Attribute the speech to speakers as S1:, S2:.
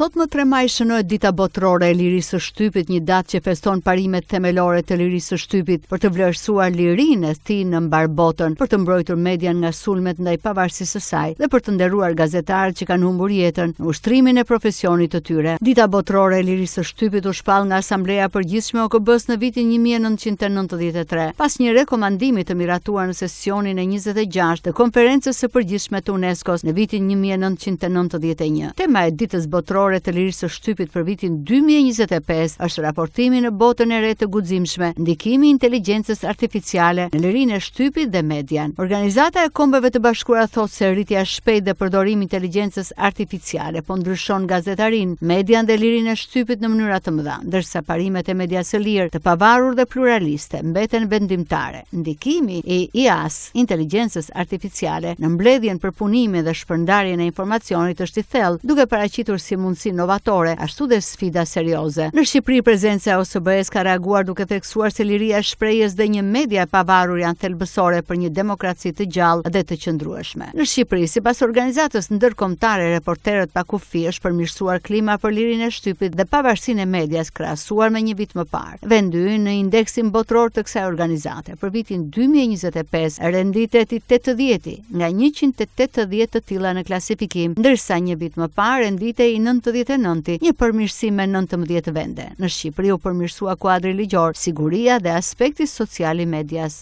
S1: Sot më 3 maj shënohet Dita Botërore e Lirisë së Shtypit, një datë që feston parimet themelore të lirisë së shtypit për të vlerësuar lirinë e tij në mbar botën, për të mbrojtur median nga sulmet ndaj pavarësisë së saj dhe për të nderuar gazetarët që kanë humbur jetën në ushtrimin e profesionit të tyre. Dita Botërore e Lirisë së Shtypit u shpall nga Asambleja e Përgjithshme e OKB-s në vitin 1993, pas një rekomandimi të miratuar në sesionin e 26 të Konferencës së Përgjithshme të UNESCO-s në vitin 1991. Tema e Ditës Botërore të Lirisë së Shtypit për vitin 2025 është raportimi në botën e re të guximshme, ndikimi i inteligjencës artificiale në lirinë e shtypit dhe median. Organizata e Kombeve të Bashkuara thotë se rritja e shpejtë dhe përdorimi i inteligjencës artificiale po ndryshon gazetarinë, median dhe lirinë e shtypit në mënyra të mëdha, ndërsa parimet e medias së lirë, të pavarur dhe pluraliste mbeten vendimtare. Ndikimi i IA-s, inteligjencës artificiale, në mbledhjen, përpunimin dhe shpërndarjen e informacionit është i thellë, duke paraqitur si mundësi novatore, ashtu dhe sfida serioze. Në Shqipëri, prezenca e OSBE-s ka reaguar duke theksuar se liria e shprehjes dhe një media e pavarur janë thelbësore për një demokraci të gjallë dhe të qëndrueshme. Në Shqipëri, sipas organizatës ndërkombëtare Reporterët pa kufi, është përmirësuar klima për lirinë e shtypit dhe pavarësinë e medias krahasuar me një vit më parë. Vendi ynë në indeksin botëror të kësaj organizate për vitin 2025 renditet i 80 nga 180 të tilla në klasifikim, ndërsa një vit më parë renditej i 99, një përmirësim me 19 vende. Në Shqipëri u përmirësua kuadri ligjor, siguria dhe aspekti social i medias.